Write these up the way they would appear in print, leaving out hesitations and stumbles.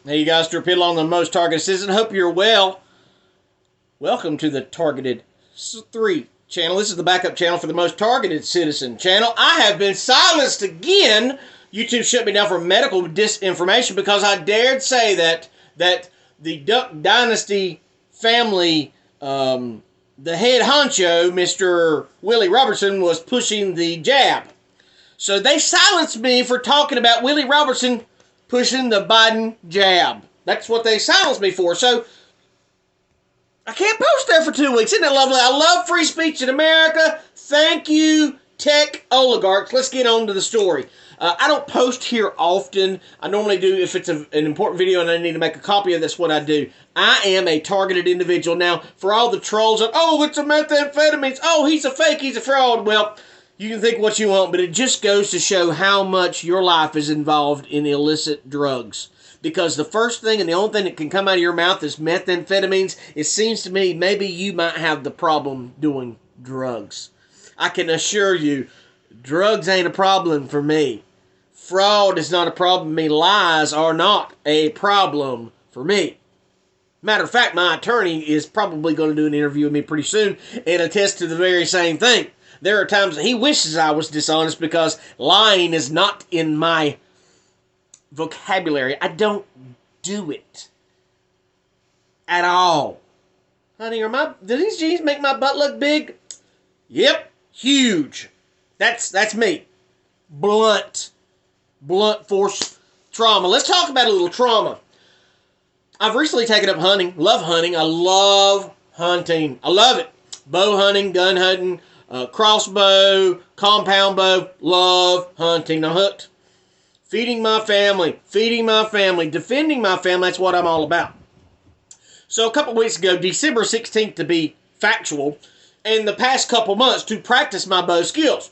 Hey, you guys, Drew Piddle on the Most Targeted Citizen. Hope you're well. Welcome to the Targeted 3 channel. This is the backup channel for the Most Targeted Citizen channel. I have been silenced again. YouTube shut me down for medical disinformation because I dared say that the Duck Dynasty family, the head honcho, Mr. Willie Robertson, was pushing the jab. So they silenced me for talking about Willie Robertson pushing the Biden jab. That's what they silenced me for. So I can't post there for 2 weeks. Isn't that lovely? I love free speech in America. Thank you, tech oligarchs. Let's get on to the story. I don't post here often. I normally do if it's an important video and I need to make a copy of. That's what I do. I am a targeted individual. Now, for all the trolls of, oh, it's a methamphetamines. Oh, he's a fake. He's a fraud. Well, you can think what you want, but it just goes to show how much your life is involved in illicit drugs. Because the first thing and the only thing that can come out of your mouth is methamphetamines. It seems to me maybe you might have the problem doing drugs. I can assure you, drugs ain't a problem for me. Fraud is not a problem for me. Lies are not a problem for me. Matter of fact, my attorney is probably going to do an interview with me pretty soon and attest to the very same thing. There are times that he wishes I was dishonest because lying is not in my vocabulary. I don't do it at all. Honey, do these jeans make my butt look big? Yep, huge. That's me. Blunt force trauma. Let's talk about a little trauma. I've recently taken up hunting. Love hunting. I love hunting. I love it. Bow hunting, gun hunting, crossbow, compound bow. Love hunting. I'm hooked. Feeding my family, defending my family. That's what I'm all about. So a couple weeks ago, December 16th to be factual, and the past couple months to practice my bow skills.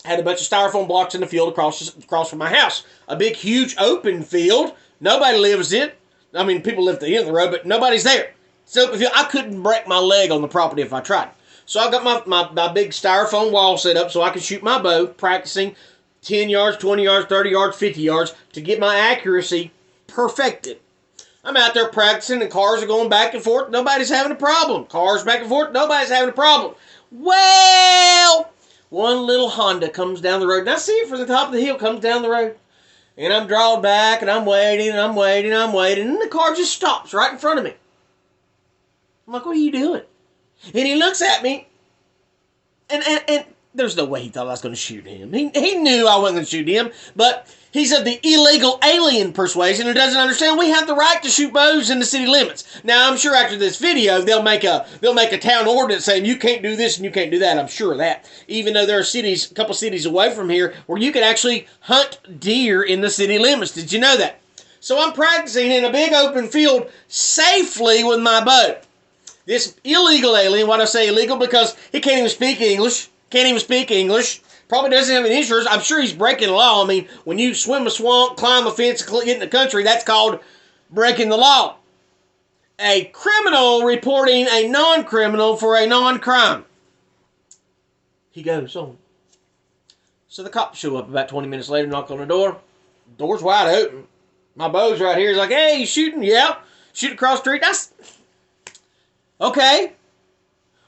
I had a bunch of styrofoam blocks in the field across from my house. A big, huge open field. Nobody lives in it. I mean, people live at the end of the road, but nobody's there. So I couldn't break my leg on the property if I tried. So I got my big styrofoam wall set up so I could shoot my bow, practicing 10 yards, 20 yards, 30 yards, 50 yards to get my accuracy perfected. I'm out there practicing and cars are going back and forth. Nobody's having a problem. Cars back and forth. Nobody's having a problem. Well, one little Honda comes down the road. And I see it from the top of the hill, comes down the road. And I'm drawn back and I'm waiting and I'm waiting and I'm waiting. And the car just stops right in front of me. I'm like, what are you doing? And he looks at me. And there's no way he thought I was going to shoot him. He knew I wasn't going to shoot him, but he's of the illegal alien persuasion and doesn't understand we have the right to shoot bows in the city limits. Now, I'm sure after this video, they'll make a town ordinance saying you can't do this and you can't do that. I'm sure of that. Even though there are cities, a couple cities away from here, where you can actually hunt deer in the city limits. Did you know that? So I'm practicing in a big open field safely with my bow. This illegal alien, why do I say illegal? Because he can't even speak English. Probably doesn't have any insurance. I'm sure he's breaking the law. I mean, when you swim a swamp, climb a fence, get in the country, that's called breaking the law. A criminal reporting a non-criminal for a non-crime. He goes on. So the cops show up about 20 minutes later, knock on the door. Door's wide open. My bow's right here. He's like, hey, you shooting? Yeah. Shoot across the street. That's okay.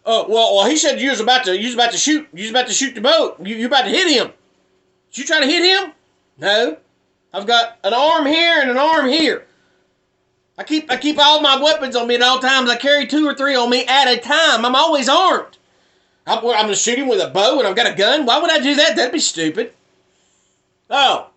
Well, he said you was about to shoot the bow. You about to hit him. Did you try to hit him? No. I've got an arm here and an arm here. I keep all my weapons on me at all times. I carry 2 or 3 on me at a time. I'm always armed. I'm going to shoot him with a bow and I've got a gun? Why would I do that? That'd be stupid. Oh.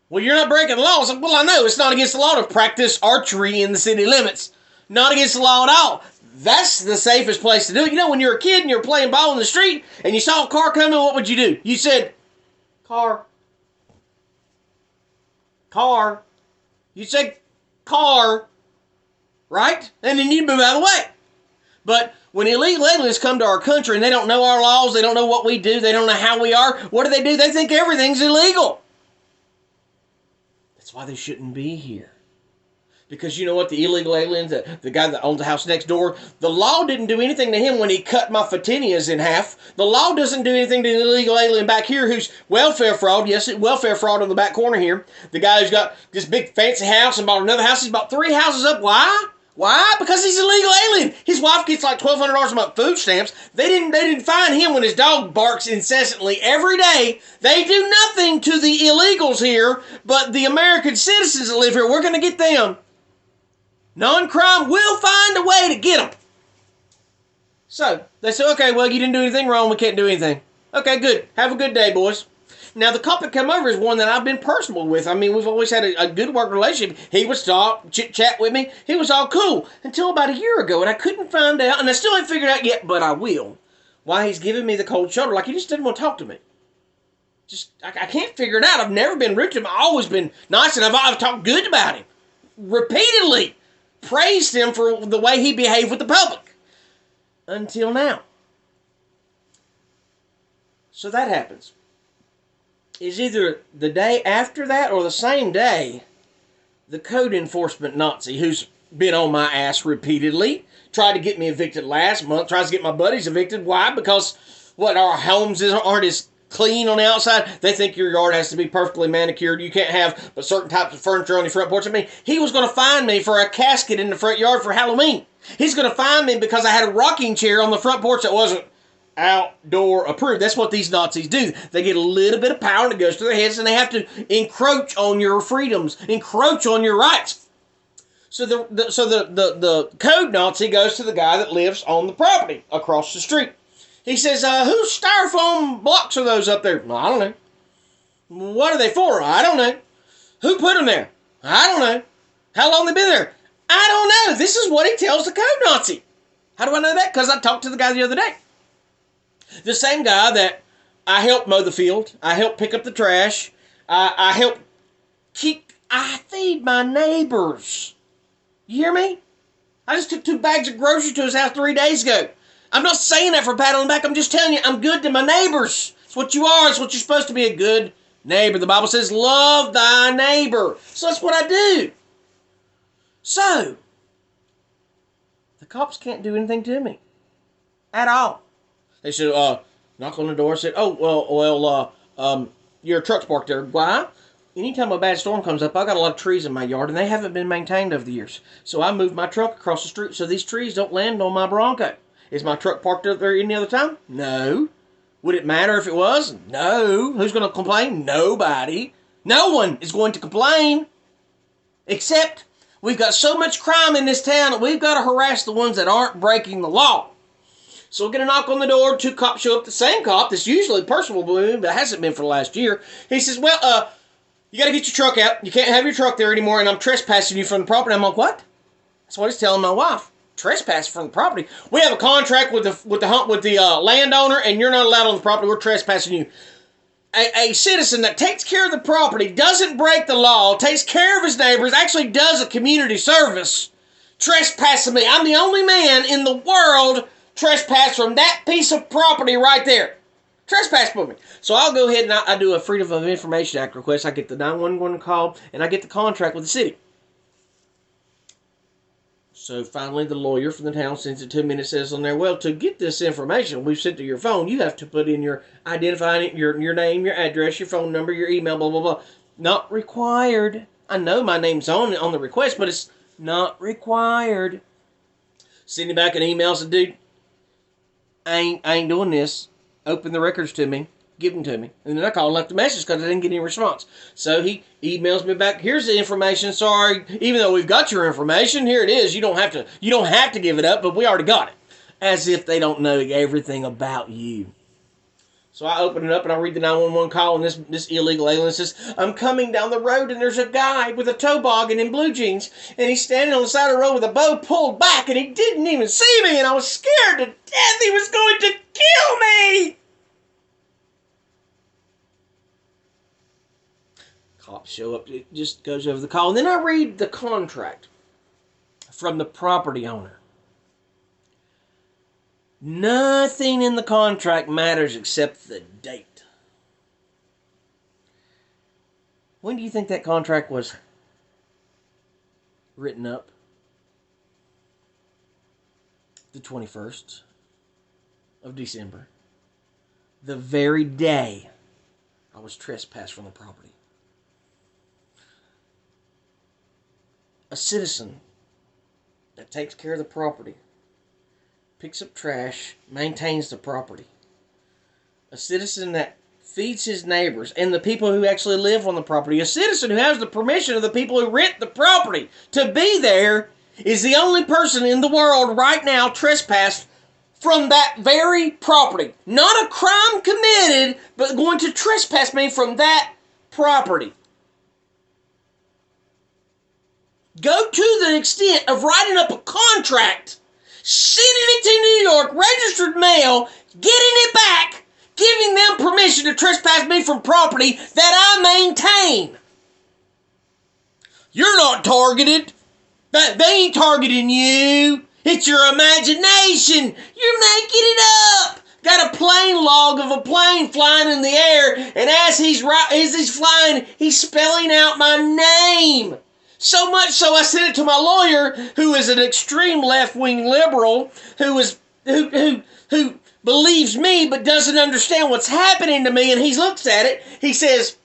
Well, you're not breaking the law. I said, well, I know. It's not against the law to practice archery in the city limits. Not against the law at all. That's the safest place to do it. You know, when you're a kid and you're playing ball in the street and you saw a car coming, what would you do? You said, car. Car. You said, car. Right? And then you move out of the way. But when illegal aliens come to our country and they don't know our laws, they don't know what we do, they don't know how we are, what do? They think everything's illegal. That's why they shouldn't be here. Because you know what? The illegal aliens, the guy that owns the house next door, the law didn't do anything to him when he cut my photinias in half. The law doesn't do anything to the illegal alien back here who's welfare fraud. Yes, welfare fraud on the back corner here. The guy who's got this big fancy house and bought another house. He's bought 3 houses up. Why? Why? Because he's an illegal alien. His wife gets like $1,200 a month food stamps. They didn't find him when his dog barks incessantly every day. They do nothing to the illegals here, but the American citizens that live here, we're going to get them. Non-crime will find a way to get them. So, they say, okay, well, you didn't do anything wrong. We can't do anything. Okay, good. Have a good day, boys. Now, the cop that come over is one that I've been personal with. I mean, we've always had a good work relationship. He would stop, chit-chat with me. He was all cool until about a year ago, and I couldn't find out, and I still ain't figured out yet, but I will, why he's giving me the cold shoulder. Like, he just didn't want to talk to me. I can't figure it out. I've never been rude to him. I've always been nice, and I've talked good about him. Repeatedly praised him for the way he behaved with the public. Until now. So that happens. Is either the day after that or the same day, the code enforcement Nazi, who's been on my ass repeatedly, tried to get me evicted last month, tries to get my buddies evicted. Why? Because, our homes aren't as clean on the outside. They think your yard has to be perfectly manicured. You can't have but certain types of furniture on your front porch. I mean, he was going to fine me for a casket in the front yard for Halloween. He's going to fine me because I had a rocking chair on the front porch that wasn't outdoor approved. That's what these Nazis do. They get a little bit of power that goes to their heads, and they have to encroach on your freedoms, encroach on your rights. So the code Nazi goes to the guy that lives on the property across the street. He says, whose styrofoam blocks are those up there? Well, I don't know. What are they for? I don't know. Who put them there? I don't know. How long they been there? I don't know. This is what he tells the code Nazi. How do I know that? Because I talked to the guy the other day. The same guy that I helped mow the field. I helped pick up the trash. I helped I feed my neighbors. You hear me? I just took 2 bags of groceries to his house 3 days ago. I'm not saying that for a pat on the back. I'm just telling you, I'm good to my neighbors. It's what you are. It's what you're supposed to be, a good neighbor. The Bible says, love thy neighbor. So that's what I do. So, the cops can't do anything to me. At all. They said, knock on the door, said, your truck's parked there. Why? Anytime a bad storm comes up, I got a lot of trees in my yard, and they haven't been maintained over the years. So I moved my truck across the street so these trees don't land on my Bronco. Is my truck parked up there any other time? No. Would it matter if it was? No. Who's going to complain? Nobody. No one is going to complain. Except we've got so much crime in this town that we've got to harass the ones that aren't breaking the law. So we'll get a knock on the door. 2 cops show up. The same cop that's usually personal with me, but hasn't been for the last year. He says, well, you got to get your truck out. You can't have your truck there anymore, and I'm trespassing you from the property. I'm like, what? That's what he's telling my wife. Trespass from the property. We have a contract with the landowner, and you're not allowed on the property. We're trespassing you. A citizen that takes care of the property, doesn't break the law, takes care of his neighbors, actually does a community service, trespassing me. I'm the only man in the world trespass from that piece of property right there. Trespass for me. So I'll go ahead and I do a Freedom of Information Act request. I get the 911 call, and I get the contract with the city. So finally, the lawyer from the town sends it to me, and it says on there, well, to get this information we've sent to your phone, you have to put in your identifying your name, your address, your phone number, your email, blah, blah, blah. Not required. I know my name's on the request, but it's not required. Sending back an email, said, dude, I ain't doing this. Open the records to me. Give them to me. And then I called and left a message because I didn't get any response. So he emails me back. Here's the information. Sorry, even though we've got your information, here it is. You don't have to give it up, but we already got it. As if they don't know everything about you. So I open it up and I read the 911 call, and this illegal alien says, I'm coming down the road and there's a guy with a toboggan in blue jeans, and he's standing on the side of the road with a bow pulled back, and he didn't even see me, and I was scared to death he was going to kill me. Cops show up. It just goes over the call. And then I read the contract from the property owner. Nothing in the contract matters except the date. When do you think that contract was written up the 21st of December, the very day I was trespassed from the property. A citizen that takes care of the property, picks up trash, maintains the property. A citizen that feeds his neighbors and the people who actually live on the property. A citizen who has the permission of the people who rent the property to be there is the only person in the world right now trespassed from that very property. Not a crime committed, but going to trespass me from that property. Go to the extent of writing up a contract, sending it to New York, registered mail, getting it back, giving them permission to trespass me from property that I maintain. You're not targeted. They ain't targeting you. It's your imagination. You're making it up. Got a plane log of a plane flying in the air, and as he's flying, he's spelling out my name. So much so I sent it to my lawyer, who is an extreme left-wing liberal, who believes me but doesn't understand what's happening to me, and he looks at it, he says,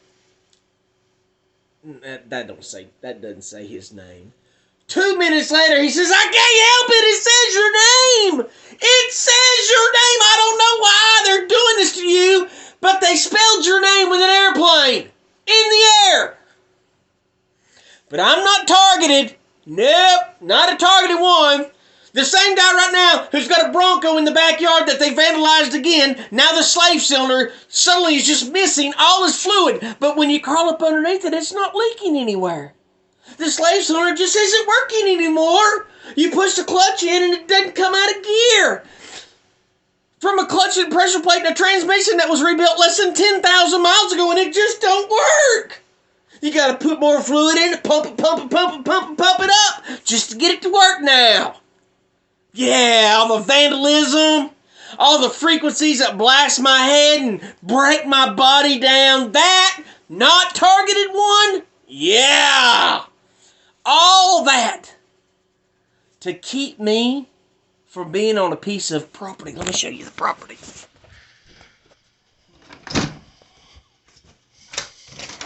that doesn't say his name. 2 minutes later, he says, I can't help it, it says your name! It says your name! I don't know why they're doing this to you, but they spelled your name with an airplane in the air. But I'm not targeted. Nope, not a targeted one. The same guy right now who's got a Bronco in the backyard that they vandalized again, now the slave cylinder suddenly is just missing all his fluid. But when you crawl up underneath it, it's not leaking anywhere. The slave cylinder just isn't working anymore. You push the clutch in and it doesn't come out of gear. From a clutch and pressure plate and a transmission that was rebuilt less than 10,000 miles ago, and it just don't work. You got to put more fluid in it, pump it up just to get it to work now. Yeah, all the vandalism, all the frequencies that blast my head and break my body down. That not targeted one? Yeah. All that to keep me from being on a piece of property. Let me show you the property.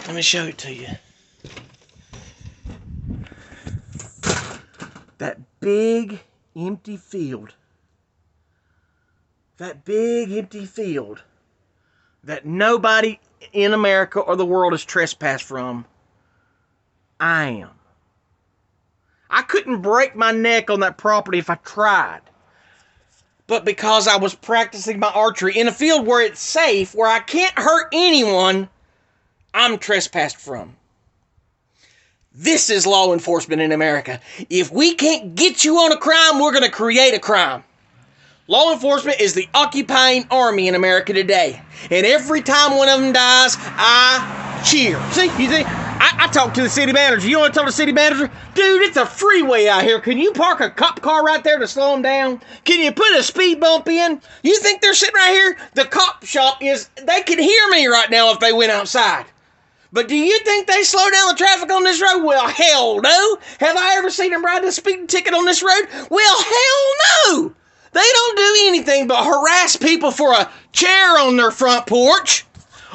Let me show it to you. That big empty field. That big empty field that nobody in America or the world is trespassed from. I am. I couldn't break my neck on that property if I tried. But because I was practicing my archery in a field where it's safe, where I can't hurt anyone, I'm trespassed from. This is law enforcement in America. If we can't get you on a crime, we're going to create a crime. Law enforcement is the occupying army in America today. And every time one of them dies, I cheer. See, you see, I talked to the city manager. You know what I told the city manager? Dude, it's a freeway out here. Can you park a cop car right there to slow them down? Can you put a speed bump in? You think they're sitting right here? The cop shop they could hear me right now if they went outside. But do you think they slow down the traffic on this road? Well, hell no. Have I ever seen them ride a speeding ticket on this road? Well, hell no. They don't do anything but harass people for a chair on their front porch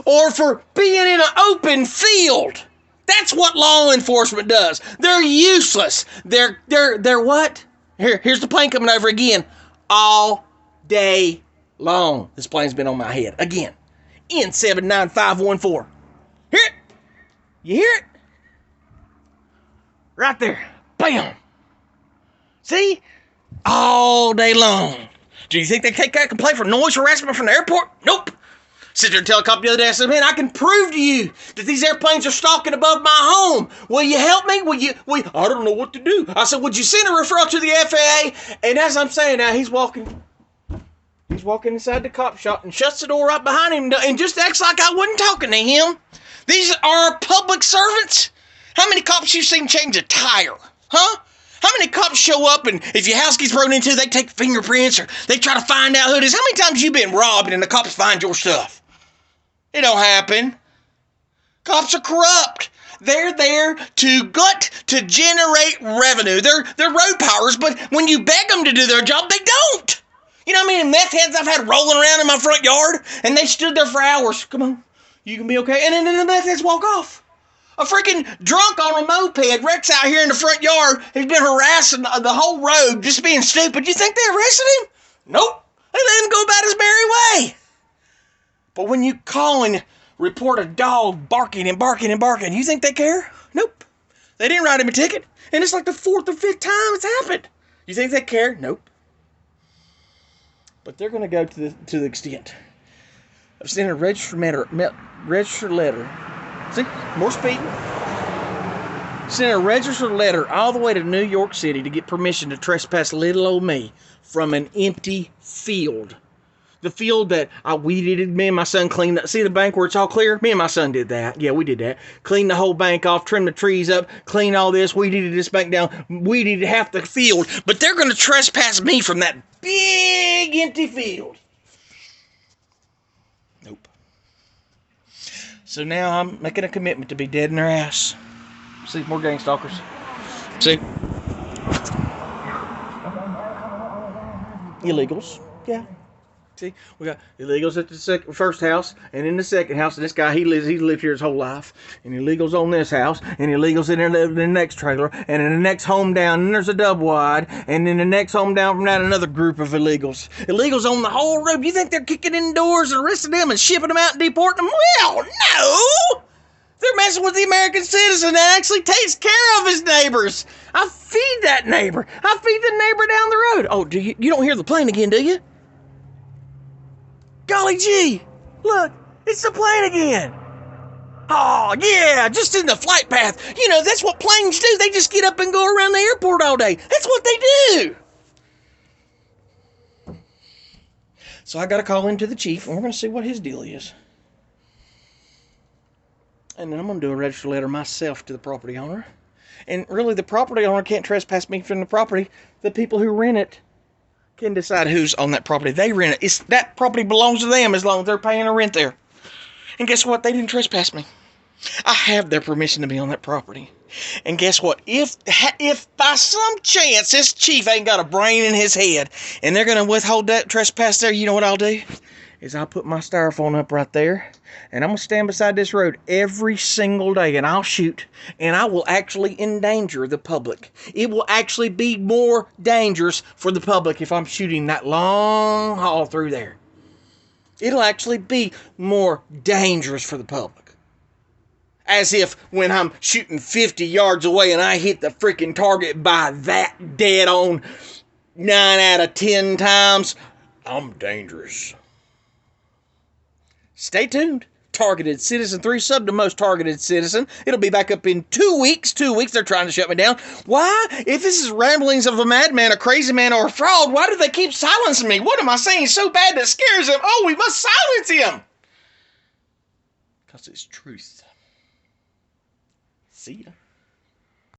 or for being in an open field. That's what law enforcement does. They're useless. They're what? Here's the plane coming over again. All day long. This plane's been on my head. Again. N79514. Hear it? You hear it? Right there. Bam. See? All day long. Do you think they take that complaint for noise harassment from the airport? Nope. Sit there and tell a cop the other day, I said, man, I can prove to you that these airplanes are stalking above my home. Will you help me? I don't know what to do. I said, would you send a referral to the FAA? And as I'm saying now, he's walking inside the cop shop and shuts the door right behind him and just acts like I wasn't talking to him. These are public servants. How many cops you seen change a tire? Huh? How many cops show up and if your house gets broken into, they take fingerprints or they try to find out who it is? How many times you been robbed and the cops find your stuff? It don't happen. Cops are corrupt. They're there to generate revenue. They're road powers, but when you beg them to do their job, they don't. You know how many meth heads I've had rolling around in my front yard, and they stood there for hours. Come on, you can be okay. And then the meth heads walk off. A freaking drunk on a moped wrecks out here in the front yard. He's been harassing the whole road, just being stupid. You think they arrested him? Nope. They let him go about his merry way. But when you call and report a dog barking and barking and barking, you think they care? Nope. They didn't write him a ticket. And it's like the 4th or 5th time it's happened. You think they care? Nope. But they're going to go to the extent of sending a registered letter. See? More speeding. Sending a registered letter all the way to New York City to get permission to trespass little old me from an empty field. The field that I weeded, me and my son cleaned up. See the bank where it's all clear? Me and my son did that. Yeah, we did that. Cleaned the whole bank off, trimmed the trees up, cleaned all this, weeded this bank down, weeded half the field. But they're going to trespass me from that big empty field. Nope. So now I'm making a commitment to be dead in their ass. See, more gang stalkers. See? Illegals. Yeah. See, we got illegals at the first house, and in the second house, and this guy, he's lived here his whole life, and illegals on this house, and illegals in the next trailer, and in the next home down, and there's a double wide, and in the next home down from that, another group of illegals. Illegals on the whole road. You think they're kicking in doors and arresting them and shipping them out and deporting them? Well, no! They're messing with the American citizen that actually takes care of his neighbors. I feed that neighbor. I feed the neighbor down the road. Oh, you don't hear the plane again, do you? Golly gee, look, it's the plane again. Oh, yeah, just in the flight path. You know, that's what planes do. They just get up and go around the airport all day. That's what they do. So I got to call into the chief, and we're going to see what his deal is. And then I'm going to do a registered letter myself to the property owner. And really, the property owner can't trespass me from the property. The people who rent it can decide who's on that property. They rent it. That property belongs to them as long as they're paying a rent there. And guess what? They didn't trespass me. I have their permission to be on that property. And guess what? If by some chance this chief ain't got a brain in his head and they're going to withhold that trespass there, you know what I'll do? Is I'll put my styrofoam up right there, and I'm going to stand beside this road every single day, and I'll shoot, and I will actually endanger the public. It will actually be more dangerous for the public if I'm shooting that long haul through there. It'll actually be more dangerous for the public. As if when I'm shooting 50 yards away and I hit the freaking target by that dead on 9 out of 10 times, I'm dangerous. Stay tuned. Targeted Citizen 3, sub to Most Targeted Citizen. It'll be back up in 2 weeks. 2 weeks, they're trying to shut me down. Why? If this is ramblings of a madman, a crazy man, or a fraud, why do they keep silencing me? What am I saying so bad that scares him? Oh, we must silence him. Because it's truth. See ya.